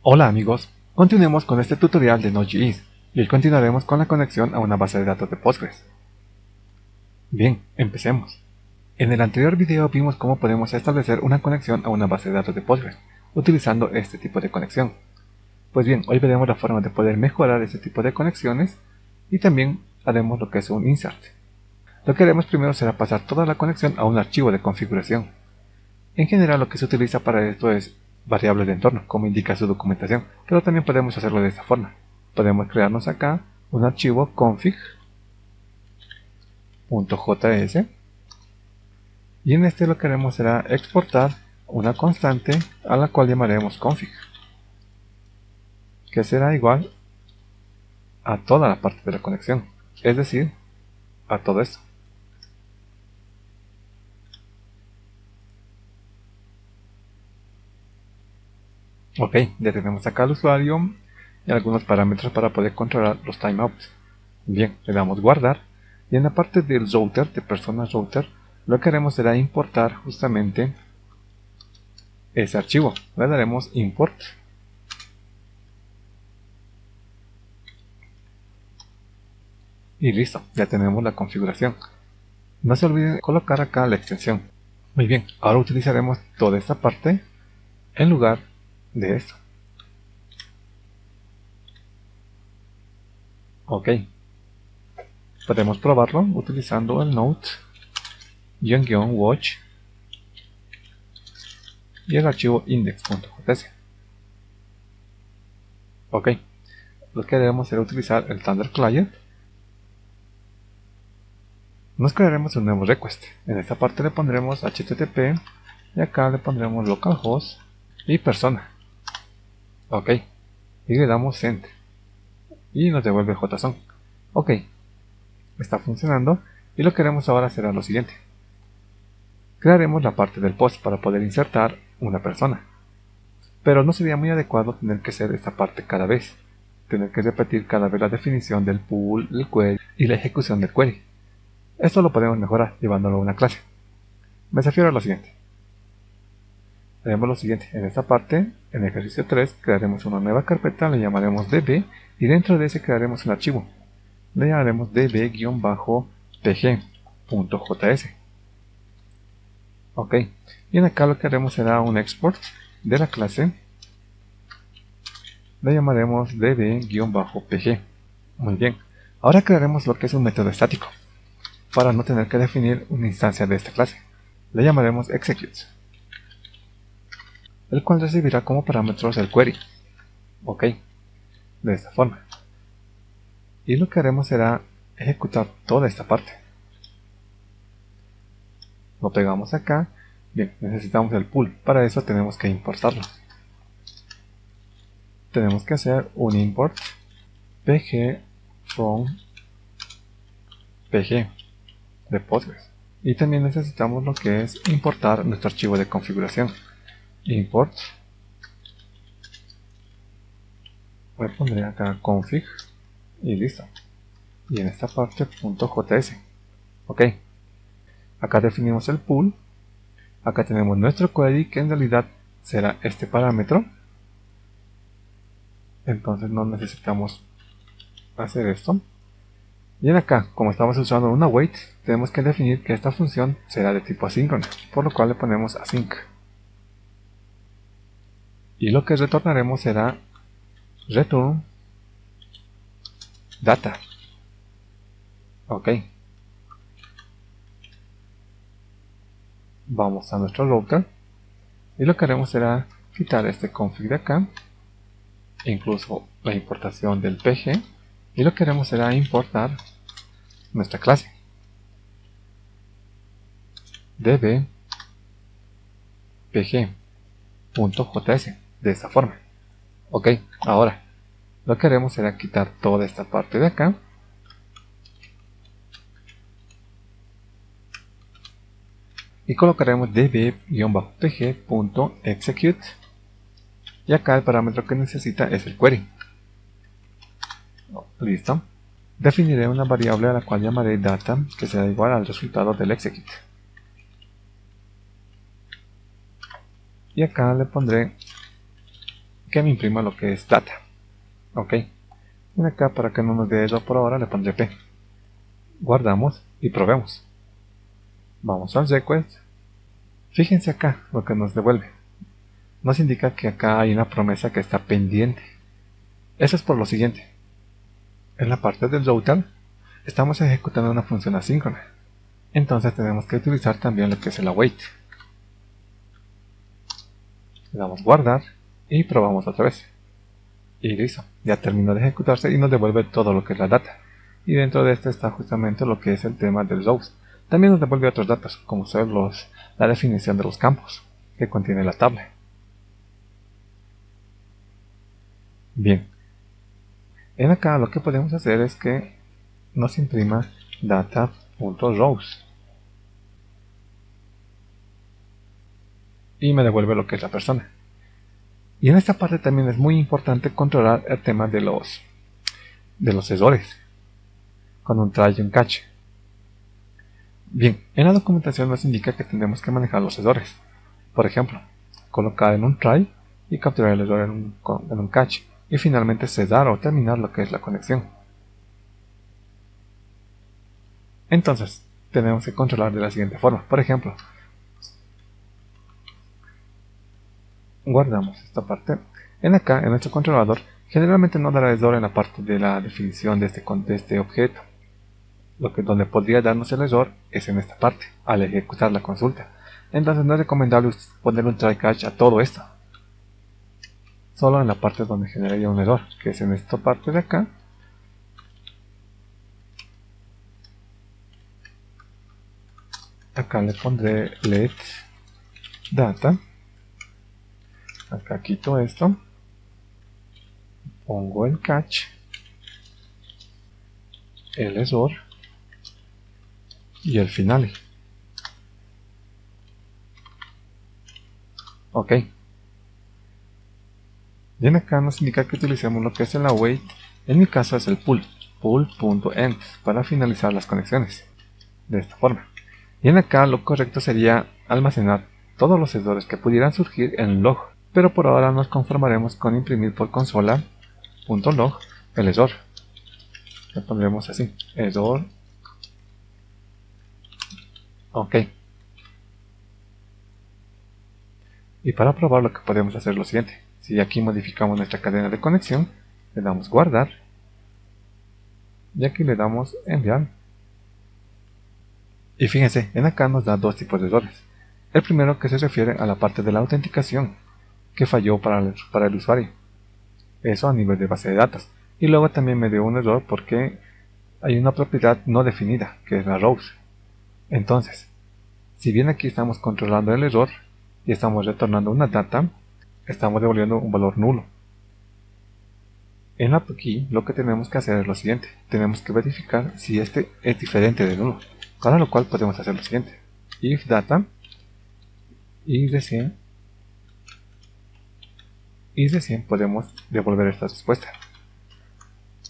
Hola amigos, continuemos con este tutorial de Node.js y hoy continuaremos con la conexión a una base de datos de Postgres. Bien, empecemos. En el anterior video vimos cómo podemos establecer una conexión a una base de datos de Postgres utilizando este tipo de conexión. Pues bien, hoy veremos la forma de poder mejorar este tipo de conexiones y también haremos lo que es un insert. Lo que haremos primero será pasar toda la conexión a un archivo de configuración. En general lo que se utiliza para esto es variables de entorno, como indica su documentación, pero también podemos hacerlo de esta forma. Podemos crearnos acá un archivo config.js y en este lo que haremos será exportar una constante a la cual llamaremos config, que será igual a toda la parte de la conexión, es decir, a todo esto. Ok, ya tenemos acá al usuario y algunos parámetros para poder controlar los timeouts. Bien, le damos guardar y en la parte del router, de personas router, lo que haremos será importar justamente ese archivo. Le daremos import y listo, ya tenemos la configuración. No se olviden colocar acá la extensión. Muy bien, ahora utilizaremos toda esta parte en lugar de esto. Ok, podemos probarlo utilizando el node-watch y el archivo index.js. Ok, lo que haremos será utilizar el Thunder Client. Nos crearemos un nuevo request. En esta parte le pondremos http y acá le pondremos localhost y persona. Ok, y le damos send y nos devuelve JSON. Ok, está funcionando y lo que haremos ahora será lo siguiente. Crearemos la parte del post para poder insertar una persona. Pero no sería muy adecuado tener que hacer esta parte cada vez. Tener que repetir cada vez la definición del pool, el query y la ejecución del query. Esto lo podemos mejorar llevándolo a una clase. Me refiero a lo siguiente. Haremos lo siguiente. En esta parte, en el ejercicio 3, crearemos una nueva carpeta, le llamaremos db y dentro de ese crearemos un archivo. Le llamaremos db-pg.js. Ok, y en acá lo que haremos será un export de la clase. Le llamaremos db-pg. Muy bien, ahora crearemos lo que es un método estático, para no tener que definir una instancia de esta clase. Le llamaremos execute, el cual recibirá como parámetros el query. Ok, de esta forma. Y lo que haremos será ejecutar toda esta parte. Lo pegamos acá. Bien, necesitamos el pool. Para eso tenemos que importarlo. Tenemos que hacer un import pg from pg de Postgres. Y también necesitamos lo que es importar nuestro archivo de configuración. Import. Le pondré acá config y listo. Y en esta parte .js. Ok. Acá definimos el pool. Acá tenemos nuestro query que en realidad será este parámetro. Entonces no necesitamos hacer esto. Y en acá, como estamos usando una wait, tenemos que definir que esta función será de tipo asíncrona, por lo cual le ponemos async. Y lo que retornaremos será return data. Ok. Vamos a nuestro router y lo que haremos será quitar este config de acá, incluso la importación del pg, y lo que haremos será importar nuestra clase db pg.js de esta forma. Ok, ahora lo que haremos será quitar toda esta parte de acá y colocaremos db-pg.execute y acá el parámetro que necesita es el query. Listo. Definiré una variable a la cual llamaré data que será igual al resultado del execute. Y acá le pondré que me imprima lo que es data. Ok, y acá para que no nos dé error por ahora le pondré P. Guardamos y probemos. Vamos al request. Fíjense acá lo que nos devuelve. Nos indica que acá hay una promesa que está pendiente. Eso es por lo siguiente. En la parte del router estamos ejecutando una función asíncrona. Entonces tenemos que utilizar también lo que es el await. Le damos guardar y probamos otra vez. Y listo, ya terminó de ejecutarse y nos devuelve todo lo que es la data. Y dentro de este está justamente lo que es el tema del rows. También nos devuelve otros datos, como son la definición de los campos que contiene la tabla. Bien, en acá lo que podemos hacer es que nos imprima data.rows y me devuelve lo que es la persona. Y en esta parte también es muy importante controlar el tema de los errores con un try y un catch. Bien, en la documentación nos indica que tendremos que manejar los errores. Por ejemplo, colocar en un try y capturar el error en un catch. Y finalmente cerrar o terminar lo que es la conexión. Entonces, tenemos que controlar de la siguiente forma. Por ejemplo, guardamos esta parte. En acá, en nuestro controlador, generalmente no dará error en la parte de la definición de este objeto. Donde podría darnos el error es en esta parte, al ejecutar la consulta. Entonces no es recomendable poner un try catch a todo esto. Solo en la parte donde generaría un error, que es en esta parte de acá. Acá le pondré let data. Acá quito esto. Pongo el catch. El error. Y el final. Ok. Bien, acá nos indica que utilicemos lo que es el await. En mi caso es el pull.end para finalizar las conexiones. De esta forma. Bien, acá lo correcto sería almacenar todos los errores que pudieran surgir en log. Pero por ahora nos conformaremos con imprimir por consola.log el error. Le pondremos así, error. Ok. Y para probar lo que podemos hacer lo siguiente. Si aquí modificamos nuestra cadena de conexión, le damos guardar. Y aquí le damos enviar. Y fíjense, en acá nos da dos tipos de errores. El primero que se refiere a la parte de la autenticación, que falló para el usuario. Eso a nivel de base de datos. Y luego también me dio un error porque hay una propiedad no definida, que es la rows. Entonces, si bien aquí estamos controlando el error y estamos retornando una data, estamos devolviendo un valor nulo. En aquí lo que tenemos que hacer es lo siguiente. Tenemos que verificar si este es diferente de nulo. Para lo cual podemos hacer lo siguiente. If data y recién podemos devolver esta respuesta.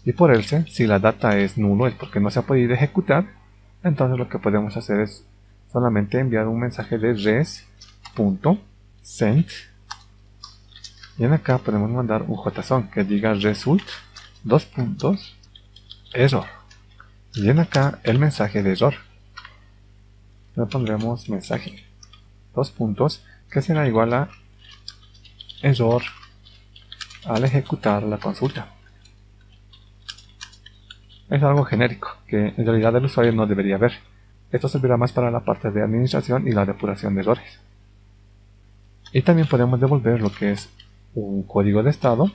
Y por else, si la data es nulo es porque no se ha podido ejecutar, entonces lo que podemos hacer es solamente enviar un mensaje de res.send y en acá podemos mandar un JSON que diga result error y en acá el mensaje de error le pondremos mensaje que será igual a error al ejecutar la consulta. Es algo genérico que en realidad el usuario no debería ver. Esto servirá más para la parte de administración y la depuración de errores. Y también podemos devolver lo que es un código de estado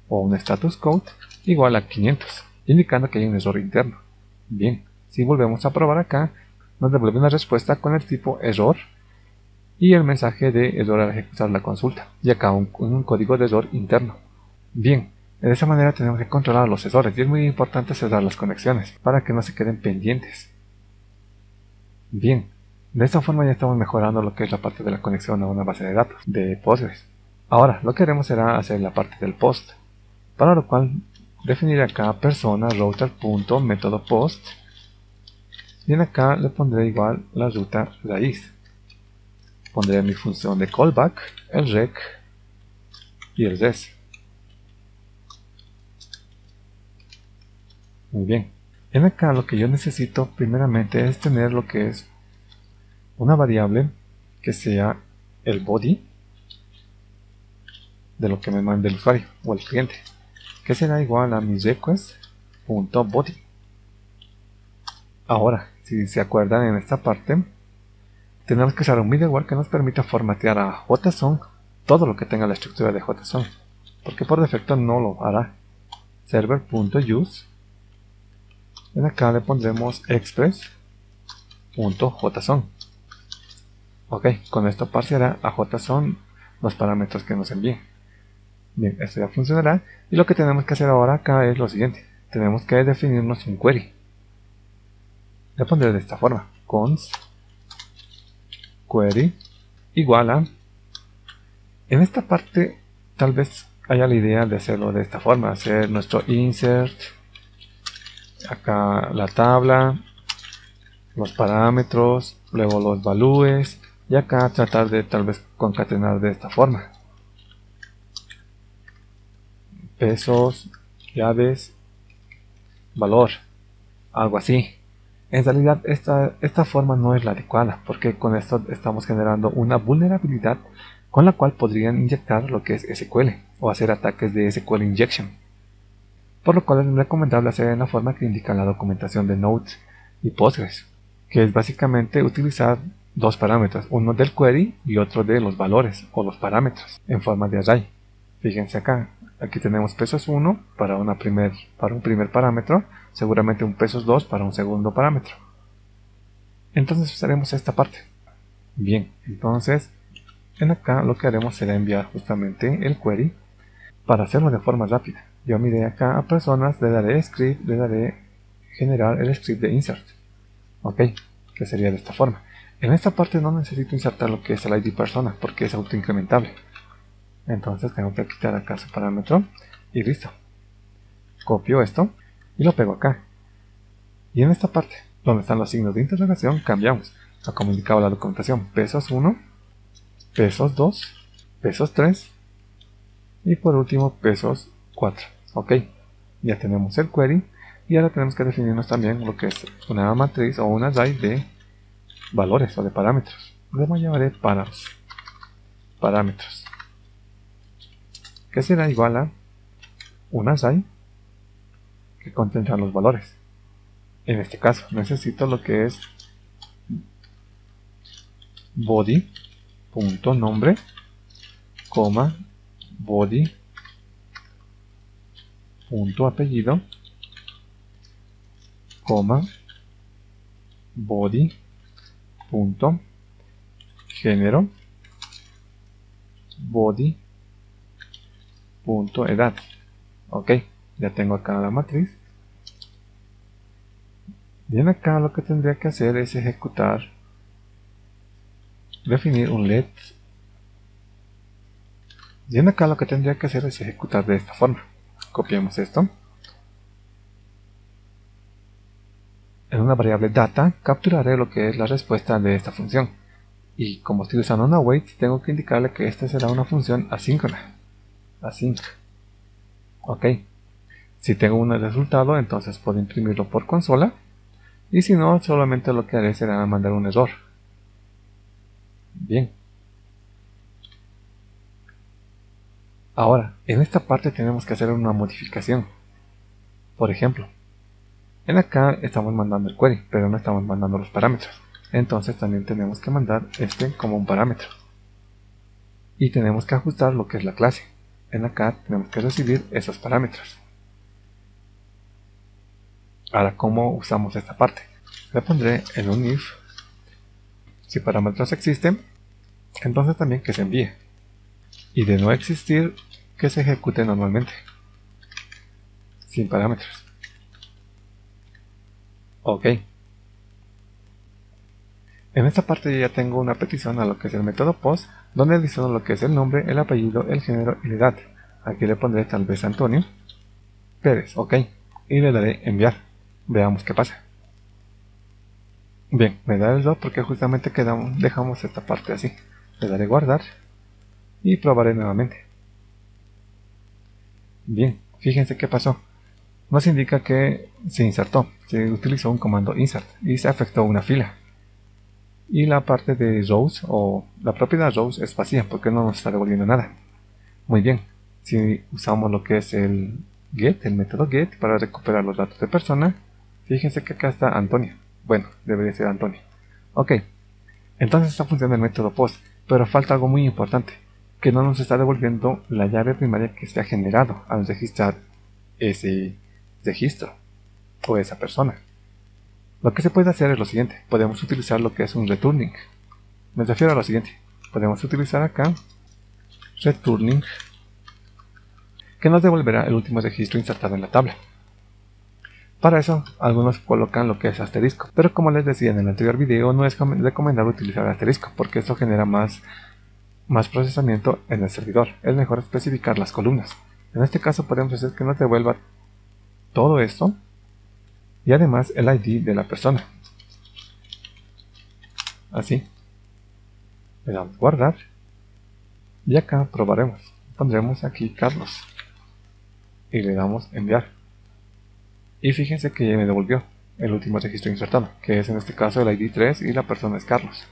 o un status code igual a 500, indicando que hay un error interno. Bien, si volvemos a probar acá, nos devuelve una respuesta con el tipo error y el mensaje de error al ejecutar la consulta, y acá un código de error interno. Bien, de esa manera tenemos que controlar los errores y es muy importante cerrar las conexiones para que no se queden pendientes. Bien, de esta forma ya estamos mejorando lo que es la parte de la conexión a una base de datos de Postgres. Ahora lo que haremos será hacer la parte del post, para lo cual definiré acá persona router.método post y en acá le pondré igual la ruta raíz. Pondré mi función de callback, el rec y el res. Muy bien. En acá lo que yo necesito primeramente es tener lo que es una variable que sea el body de lo que me mande el usuario o el cliente, que será igual a mi request.body. Ahora, si se acuerdan, en esta parte tenemos que usar un middleware que nos permita formatear a JSON todo lo que tenga la estructura de JSON, porque por defecto no lo hará. Server.use, en acá le pondremos express.json. Ok, con esto parseará a JSON los parámetros que nos envíen. Bien, esto ya funcionará, y lo que tenemos que hacer ahora acá es lo siguiente: tenemos que definirnos un query. Le pondré de esta forma: const query igual a... En esta parte tal vez haya la idea de hacerlo de esta forma, hacer nuestro insert, acá la tabla, los parámetros, luego los valúes, y acá tratar de tal vez concatenar de esta forma: pesos, llaves, valor, algo así. En realidad esta forma no es la adecuada, porque con esto estamos generando una vulnerabilidad con la cual podrían inyectar lo que es SQL o hacer ataques de SQL injection, por lo cual es recomendable hacer en la forma que indica la documentación de Node y Postgres, que es básicamente utilizar dos parámetros, uno del query y otro de los valores o los parámetros en forma de array. Fíjense acá, aquí tenemos pesos 1 para un primer parámetro, seguramente un pesos 2 para un segundo parámetro. Entonces usaremos esta parte. Bien, entonces en acá lo que haremos será enviar justamente el query. Para hacerlo de forma rápida, yo miré acá a personas, le daré script, le daré generar el script de insert. Ok, que sería de esta forma. En esta parte no necesito insertar lo que es el ID persona, porque es autoincrementable. Entonces tengo que quitar acá su parámetro y listo. Copio esto y lo pego acá. Y en esta parte, donde están los signos de interrogación, cambiamos a como indicaba la documentación: pesos 1, pesos 2, pesos 3 y por último pesos 4. Ok, ya tenemos el query y ahora tenemos que definirnos también lo que es una matriz o un array de valores o de parámetros. Le llamaré parámetros, que será igual a un array que contendrá los valores. En este caso necesito lo que es body.nombre, body.apellido, body.género, body.edad. Ok, ya tengo acá la matriz. Bien, acá lo que tendría que hacer es definir un let. Bien, acá lo que tendría que hacer es ejecutar de esta forma. Copiamos esto. En una variable data capturaré lo que es la respuesta de esta función. Y como estoy usando una await, tengo que indicarle que esta será una función asíncrona. Async. Ok. Si tengo un resultado, entonces puedo imprimirlo por consola. Y si no, solamente lo que haré será mandar un error. Bien. Ahora, en esta parte tenemos que hacer una modificación. Por ejemplo, en acá estamos mandando el query, pero no estamos mandando los parámetros. Entonces también tenemos que mandar este como un parámetro. Y tenemos que ajustar lo que es la clase. En acá tenemos que recibir esos parámetros. Ahora, ¿cómo usamos esta parte? Le pondré en un if. Si parámetros existen, entonces también que se envíe. Y de no existir, que se ejecute normalmente, sin parámetros. Ok. En esta parte yo ya tengo una petición a lo que es el método post, donde adiciono lo que es el nombre, el apellido, el género y la edad. Aquí le pondré tal vez Antonio Pérez. Ok. Y le daré enviar. Veamos qué pasa. Bien, me da el error porque justamente dejamos esta parte así. Le daré guardar y probaré nuevamente. Bien, fíjense qué pasó. nos indica que se insertó, se utilizó un comando insert y se afectó una fila. Y la parte de rows o la propiedad rows es vacía porque no nos está devolviendo nada. Muy bien, si usamos lo que es el get, el método get para recuperar los datos de persona, fíjense que acá está Antonio. Bueno, debería ser Antonio. Ok, entonces está funcionando el método post, pero falta algo muy importante, que no nos está devolviendo la llave primaria que se ha generado al registrar ese registro o esa persona. Lo que se puede hacer es lo siguiente, podemos utilizar lo que es un returning. Me refiero a lo siguiente, podemos utilizar acá returning, que nos devolverá el último registro insertado en la tabla. Para eso, algunos colocan lo que es asterisco, pero como les decía en el anterior video, no es recomendable utilizar asterisco, porque esto genera más procesamiento en el servidor. Es mejor especificar las columnas. En este caso podemos hacer que nos devuelva todo esto, y además el ID de la persona. Así. Le damos guardar, y acá probaremos. Pondremos aquí Carlos, y le damos enviar. Y fíjense que ya me devolvió el último registro insertado, que es en este caso el ID 3 y la persona es Carlos.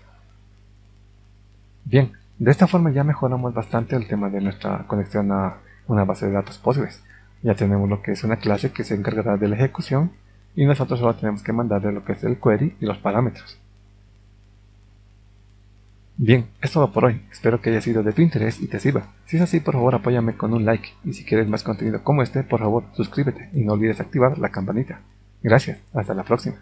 Bien, de esta forma ya mejoramos bastante el tema de nuestra conexión a una base de datos Postgres. Ya tenemos lo que es una clase que se encargará de la ejecución y nosotros solo tenemos que mandarle lo que es el query y los parámetros. Bien, es todo por hoy, espero que haya sido de tu interés y te sirva. Si es así, por favor apóyame con un like, y si quieres más contenido como este, por favor suscríbete y no olvides activar la campanita. Gracias, hasta la próxima.